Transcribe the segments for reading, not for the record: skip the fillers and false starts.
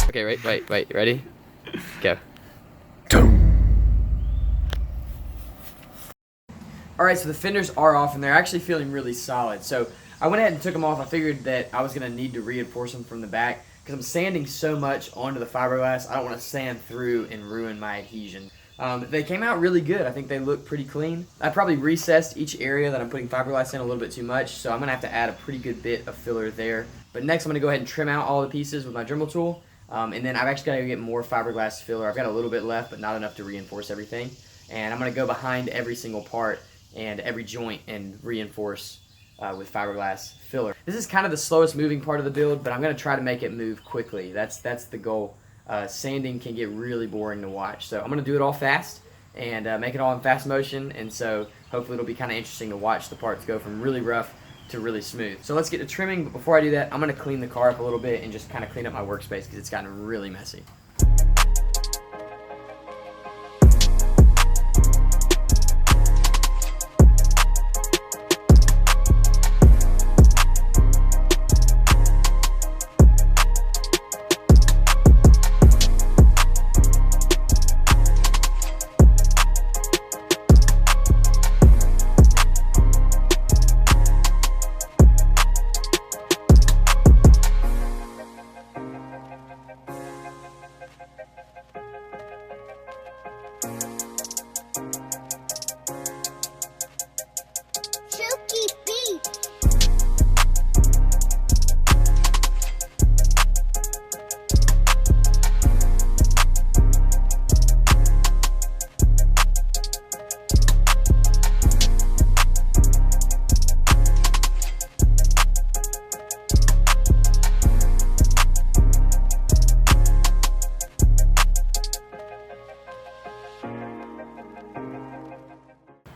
Okay, wait, ready? Go. Alright, so the fenders are off and they're actually feeling really solid. So I went ahead and took them off. I figured that I was going to need to reinforce them from the back because I'm sanding so much onto the fiberglass. I don't want to sand through and ruin my adhesion. They came out really good. I think they look pretty clean. I probably recessed each area that I'm putting fiberglass in a little bit too much, so I'm going to have to add a pretty good bit of filler there. But next I'm going to go ahead and trim out all the pieces with my Dremel tool. And then I've actually got to get more fiberglass filler. I've got a little bit left, but not enough to reinforce everything. And I'm going to go behind every single part and every joint and reinforce with fiberglass filler. This is kind of the slowest moving part of the build, but I'm going to try to make it move quickly. That's the goal. Sanding can get really boring to watch. So I'm going to do it all fast and make it all in fast motion. And so hopefully it'll be kind of interesting to watch the parts go from really rough to really smooth. So let's get to trimming, but before I do that, I'm going to clean the car up a little bit and just kind of clean up my workspace because it's gotten really messy.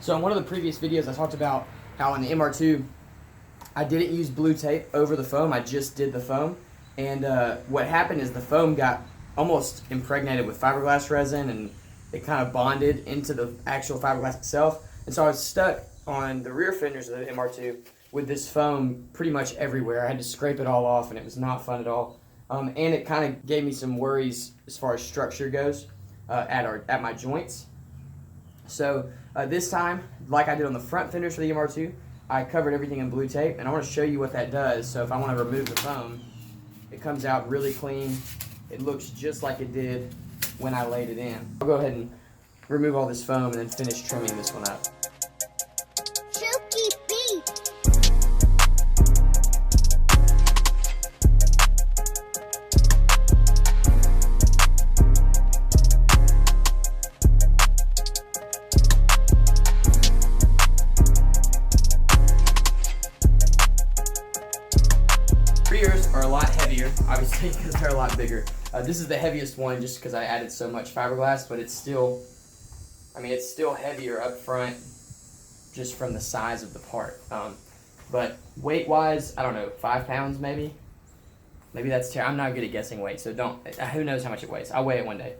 So in one of the previous videos I talked about how in the MR2 I didn't use blue tape over the foam, I just did the foam. And what happened is the foam got almost impregnated with fiberglass resin and it kind of bonded into the actual fiberglass itself. And so I was stuck on the rear fenders of the MR2 with this foam pretty much everywhere. I had to scrape it all off and it was not fun at all. And it kind of gave me some worries as far as structure goes at my joints. So this time, like I did on the front fenders for the MR2, I covered everything in blue tape, and I want to show you what that does. So if I want to remove the foam, it comes out really clean. It looks just like it did when I laid it in. I'll go ahead and remove all this foam and then finish trimming this one up. Rears are a lot heavier, obviously, because they're a lot bigger. This is the heaviest one just because I added so much fiberglass, but it's still, it's still heavier up front just from the size of the part. But weight-wise, I don't know, 5 pounds maybe? Maybe that's terrible. I'm not good at guessing weight, so who knows how much it weighs. I'll weigh it one day.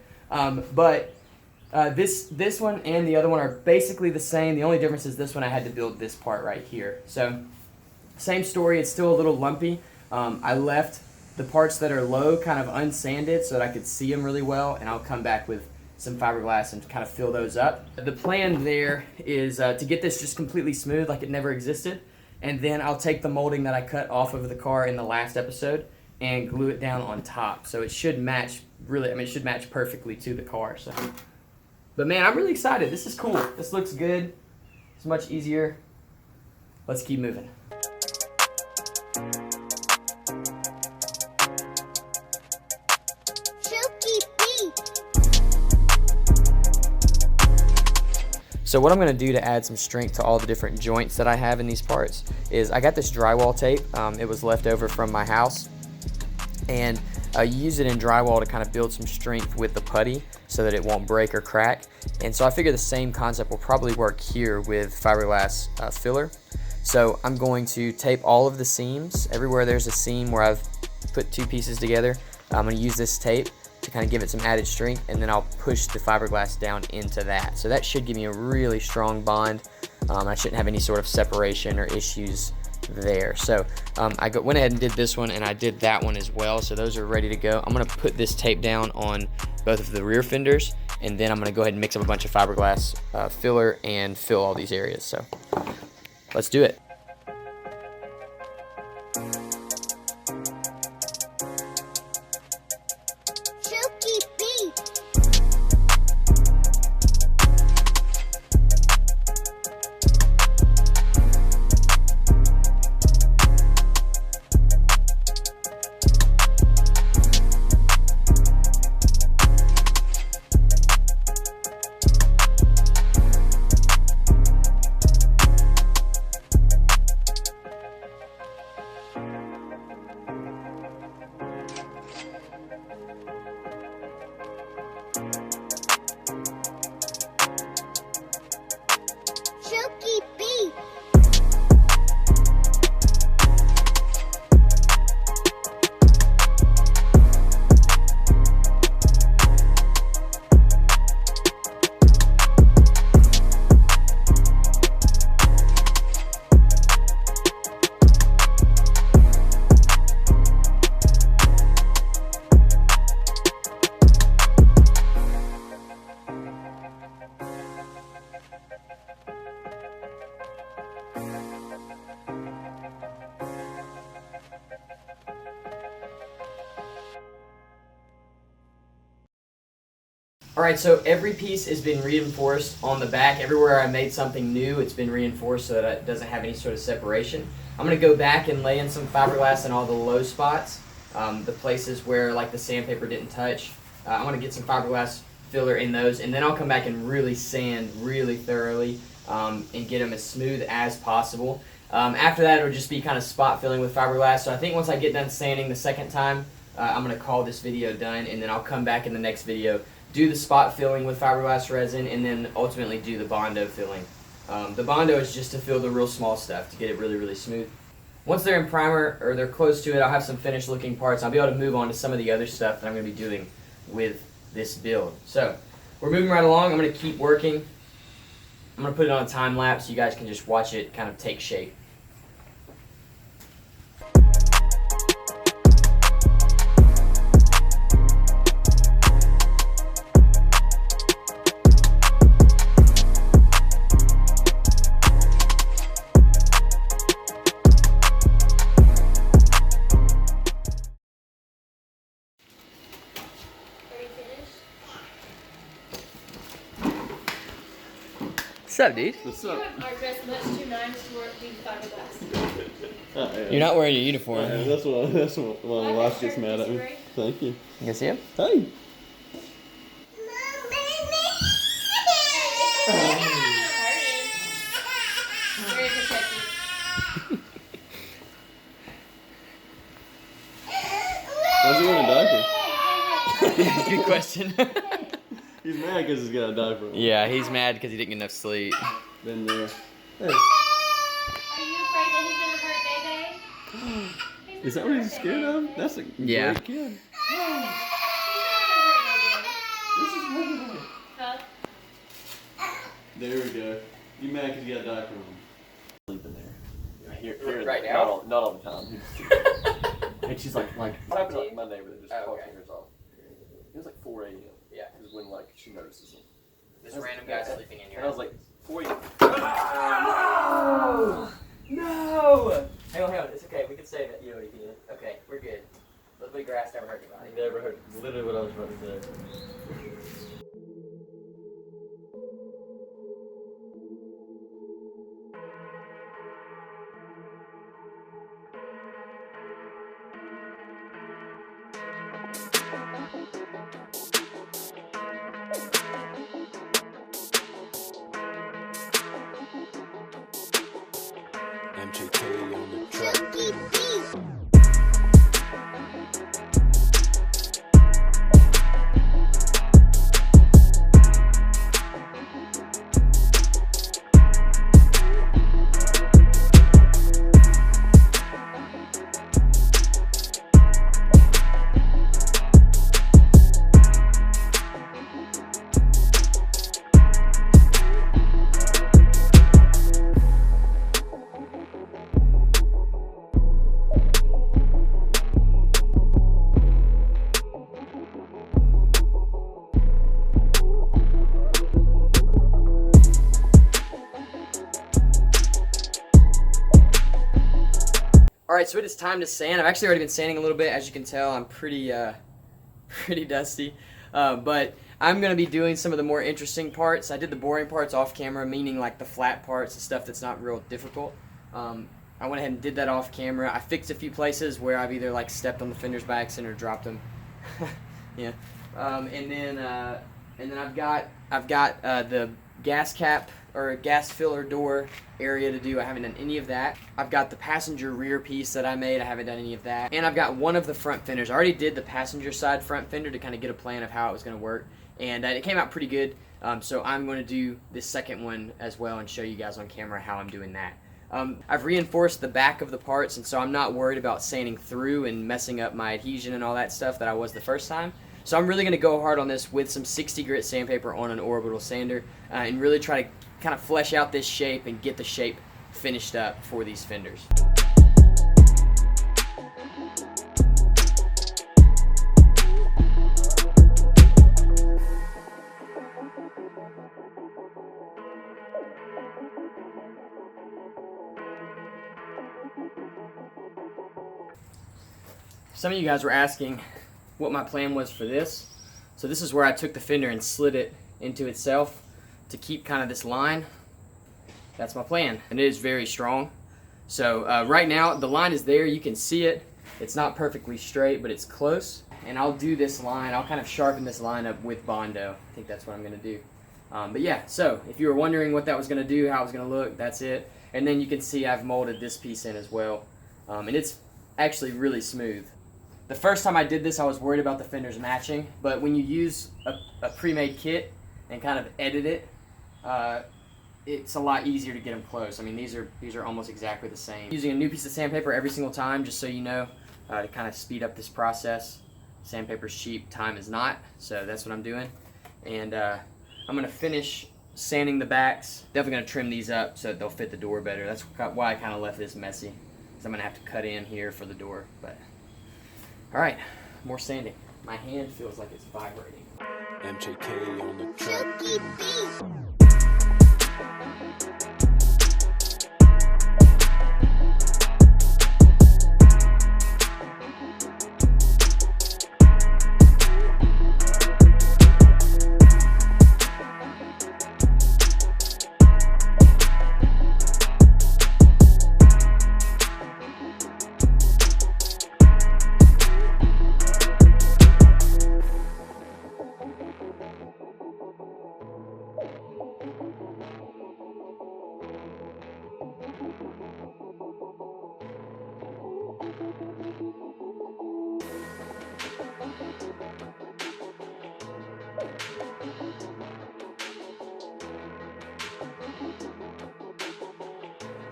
This one and the other one are basically the same. The only difference is this one I had to build this part right here. So, same story, it's still a little lumpy. I left the parts that are low kind of unsanded so that I could see them really well, and I'll come back with some fiberglass and kind of fill those up. The plan there is to get this just completely smooth like it never existed, and then I'll take the molding that I cut off of the car in the last episode and glue it down on top. So it should match it should match perfectly to the car. So, but man, I'm really excited. This is cool. This looks good. It's much easier. Let's keep moving. So what I'm going to do to add some strength to all the different joints that I have in these parts is I got this drywall tape. It was left over from my house, and use it in drywall to kind of build some strength with the putty so that it won't break or crack. And so I figure the same concept will probably work here with fiberglass filler. So I'm going to tape all of the seams. Everywhere there's a seam where I've put two pieces together, I'm going to use this tape to kind of give it some added strength, and then I'll push the fiberglass down into that. So that should give me a really strong bond. I shouldn't have any sort of separation or issues there. So I went ahead and did this one, and I did that one as well. So those are ready to go. I'm going to put this tape down on both of the rear fenders, and then I'm going to go ahead and mix up a bunch of fiberglass filler and fill all these areas. So let's do it. Alright, so every piece has been reinforced on the back. Everywhere I made something new, it's been reinforced so that it doesn't have any sort of separation. I'm going to go back and lay in some fiberglass in all the low spots, the places where like the sandpaper didn't touch. I'm going to get some fiberglass filler in those, and then I'll come back and really sand really thoroughly and get them as smooth as possible. After that, it'll just be kind of spot filling with fiberglass. So I think once I get done sanding the second time, I'm going to call this video done, and then I'll come back in the next video, do the spot filling with fiberglass resin, and then ultimately do the Bondo filling. The Bondo is just to fill the real small stuff to get it really, really smooth. Once they're in primer, or they're close to it, I'll have some finished looking parts. I'll be able to move on to some of the other stuff that I'm going to be doing with this build. So, we're moving right along. I'm going to keep working. I'm going to put it on a time lapse so you guys can just watch it kind of take shape. What's up, dude? What's up? You are dressed much too nice to work in fiberglass. Yeah. You're not wearing your uniform. That's what my wife gets mad at me. Thank you. You can see him? Hey. Very protective. Why's he wearing a diaper? Good question. He's mad because he's got a diaper on. Yeah, he's mad because he didn't get enough sleep. Been there. Hey. Are you afraid that he's gonna hurt Day? Is that what he's scared of? That's a Yeah. great kid. Huh? There we go. You mad because you got a diaper on. Sleep in there. Here Right now? Not all the time. And she's like it happened like Monday where they just Oh, talked okay. fingers off. It was like 4 a.m. Yeah. Is when like she notices him. This random guy sleeping in your And I was like, 4 a.m. No! No! Hang on. It's okay. We can save it. You know what he did? Okay, we're good. Little bit of grass never hurt anybody. I never heard literally what I was about to say. MJK on the track. Alright, so it is time to sand. I've actually already been sanding a little bit. As you can tell, I'm pretty dusty. But I'm going to be doing some of the more interesting parts. I did the boring parts off camera, meaning like the flat parts, the stuff that's not real difficult. I went ahead and did that off camera. I fixed a few places where I've either like stepped on the fenders by accident or dropped them. Yeah. And then I've got the gas cap or gas filler door area to do. I haven't done any of that. I've got the passenger rear piece that I made. I haven't done any of that. And I've got one of the front fenders. I already did the passenger side front fender to kind of get a plan of how it was going to work. And it came out pretty good. So I'm going to do this second one as well and show you guys on camera how I'm doing that. I've reinforced the back of the parts, and so I'm not worried about sanding through and messing up my adhesion and all that stuff that I was the first time. So I'm really going to go hard on this with some 60 grit sandpaper on an orbital sander and really try to kind of flesh out this shape and get the shape finished up for these fenders. Some of you guys were asking what my plan was for this. So this is where I took the fender and slid it into itself to keep kind of this line. That's my plan, and it is very strong. So right now the line is there, you can see it. It's not perfectly straight, but it's close. And I'll do this line, I'll kind of sharpen this line up with Bondo. I think that's what I'm gonna do. But yeah, so if you were wondering what that was gonna do, how it was gonna look, that's it. And then you can see I've molded this piece in as well. And it's actually really smooth. The first time I did this, I was worried about the fenders matching, but when you use a pre-made kit and kind of edit it, it's a lot easier to get them close. I mean, these are almost exactly the same. Using a new piece of sandpaper every single time, just so you know, to kind of speed up this process. Sandpaper's cheap, time is not, so that's what I'm doing. And I'm gonna finish sanding the backs. Definitely gonna trim these up so that they'll fit the door better. That's why I kind of left this messy, because I'm gonna have to cut in here for the door. But all right, more sanding. My hand feels like it's vibrating. MJK on the track.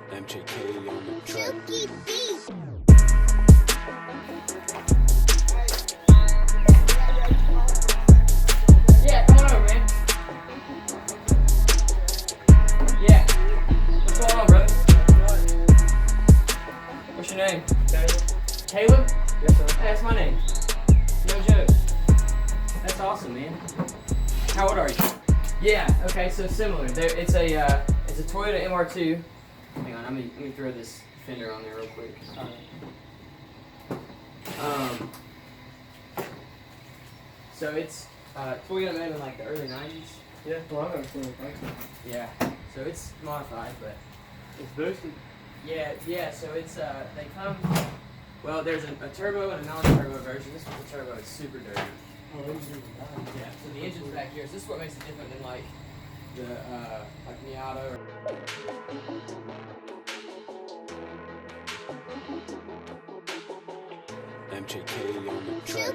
MJK on the track. Yeah, come on over, man. Yeah. What's going on, brother? What's your name? Caleb. Caleb? Yes, sir. Hey, that's my name. No joke. That's awesome, man. How old are you? Yeah. Okay. So similar. It's a Toyota MR2. Hang on. Let me throw this fender on there real quick. So it's Toyota made in like the early 90s. Yeah, well, I've seen it. Yeah. So it's modified, but It's boosted. yeah. So it's they come. Well, there's a turbo and a non-turbo version. This one's a turbo. It's super dirty. Oh, Yeah. So the engine's back here. So this is what makes it different than like the like Miata. MJK on the track.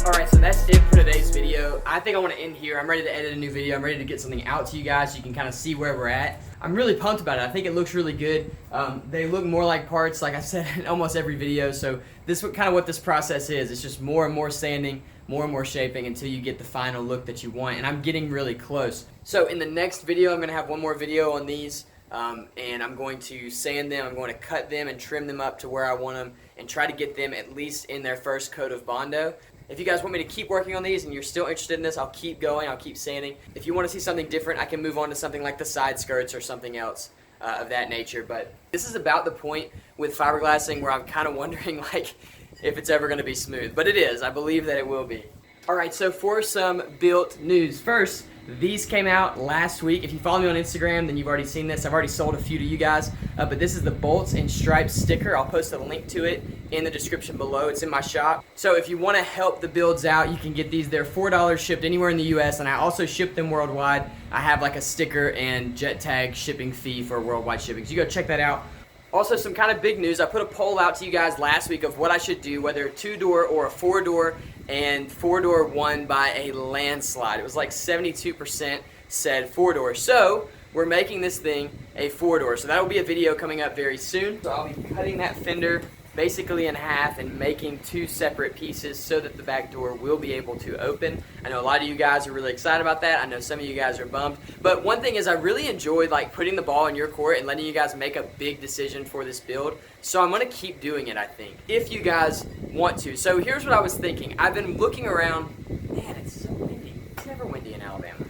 Alright, so that's it for today's video. I think I want to end here. I'm ready to edit a new video. I'm ready to get something out to you guys so you can kind of see where we're at. I'm really pumped about it. I think it looks really good. They look more like parts, like I said in almost every video. So this is kind of what this process is. It's just more and more sanding, more and more shaping until you get the final look that you want. And I'm getting really close. So in the next video, I'm going to have one more video on these. And I'm going to sand them, I'm going to cut them and trim them up to where I want them and try to get them at least in their first coat of Bondo. If you guys want me to keep working on these and you're still interested in this, I'll keep going, I'll keep sanding. If you want to see something different, I can move on to something like the side skirts or something else of that nature. But this is about the point with fiberglassing where I'm kind of wondering like if it's ever going to be smooth. But it is, I believe that it will be. Alright, so for some built news. First, these came out last week. If you follow me on Instagram, then you've already seen this. I've already sold a few to you guys. But this is the Bolts and Stripes sticker. I'll post a link to it in the description below. It's in my shop. So if you want to help the builds out, you can get these. They're $4 shipped anywhere in the US, and I also ship them worldwide. I have like a sticker and jet tag shipping fee for worldwide shipping. So you go check that out. Also, some kind of big news. I put a poll out to you guys last week of what I should do, whether a 2-door or a 4-door, and 4-door won by a landslide. It was like 72% said 4-door. So we're making this thing a 4-door. So that will be a video coming up very soon. So I'll be cutting that fender basically in half and making 2 separate pieces so that the back door will be able to open. I know a lot of you guys are really excited about that. I know some of you guys are bummed. But one thing is I really enjoyed like putting the ball in your court and letting you guys make a big decision for this build. So I'm going to keep doing it, I think, if you guys want to. So here's what I was thinking. I've been looking around. Man, it's so windy. It's never windy in Alabama.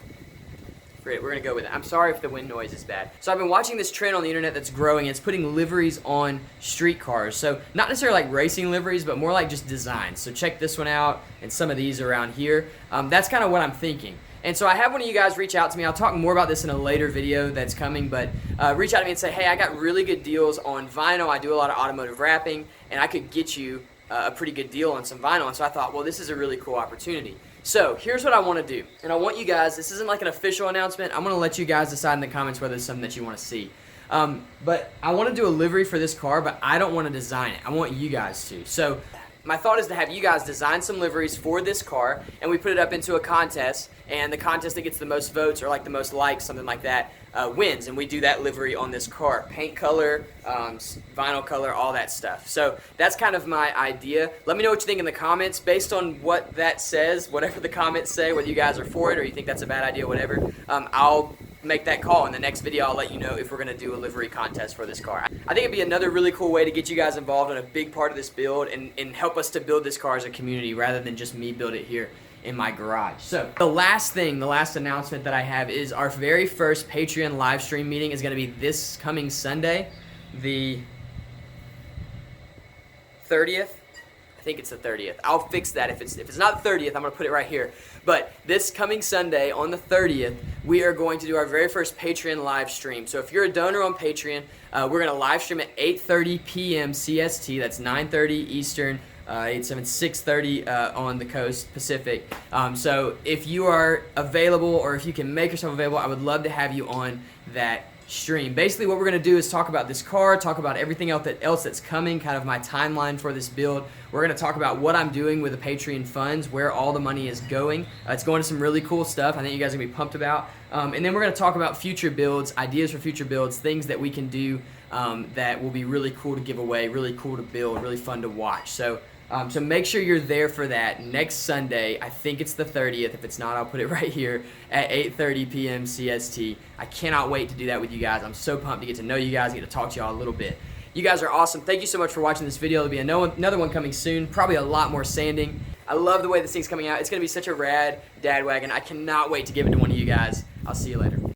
We're going to go with it. I'm sorry if the wind noise is bad. So I've been watching this trend on the internet that's growing. It's putting liveries on street cars. So not necessarily like racing liveries, but more like just designs. So check this one out and some of these around here. That's kind of what I'm thinking. And so I have one of you guys reach out to me. I'll talk more about this in a later video that's coming, but reach out to me and say, hey, I got really good deals on vinyl. I do a lot of automotive wrapping, and I could get you a pretty good deal on some vinyl. And so I thought, well, this is a really cool opportunity. So here's what I want to do, and I want you guys, this isn't like an official announcement, I'm going to let you guys decide in the comments whether it's something that you want to see. But I want to do a livery for this car, but I don't want to design it. I want you guys to. So my thought is to have you guys design some liveries for this car, and we put it up into a contest, and the contest that gets the most votes or like the most likes, something like that, wins, and we do that livery on this car. Paint color, vinyl color, all that stuff. So that's kind of my idea. Let me know what you think in the comments based on what that says, whatever the comments say, whether you guys are for it or you think that's a bad idea, whatever. I'll make that call. In the next video, I'll let you know if we're going to do a livery contest for this car. I think it'd be another really cool way to get you guys involved in a big part of this build and help us to build this car as a community rather than just me build it here in my garage. So the last announcement that I have is our very first Patreon live stream meeting is going to be this coming Sunday, the 30th. I think it's the 30th. I'll fix that. If it's not the 30th, I'm going to put it right here. But this coming Sunday on the 30th, we are going to do our very first Patreon live stream. So if you're a donor on Patreon, we're going to live stream at 8:30 p.m. CST. That's 9:30 Eastern. 6:30 on the coast Pacific. So if you are available or if you can make yourself available, I would love to have you on that stream. Basically what we're going to do is talk about this car, talk about everything else that's coming, kind of my timeline for this build. We're going to talk about what I'm doing with the Patreon funds, where all the money is going. It's going to some really cool stuff I think you guys are going to be pumped about. And then we're going to talk about future builds, ideas for future builds, things that we can do that will be really cool to give away, really cool to build, really fun to watch. So make sure you're there for that next Sunday. I think it's the 30th. If it's not, I'll put it right here at 8:30 p.m. CST. I cannot wait to do that with you guys. I'm so pumped to get to know you guys, get to talk to y'all a little bit. You guys are awesome. Thank you so much for watching this video. There'll be another one coming soon, probably a lot more sanding. I love the way this thing's coming out. It's going to be such a rad dad wagon. I cannot wait to give it to one of you guys. I'll see you later.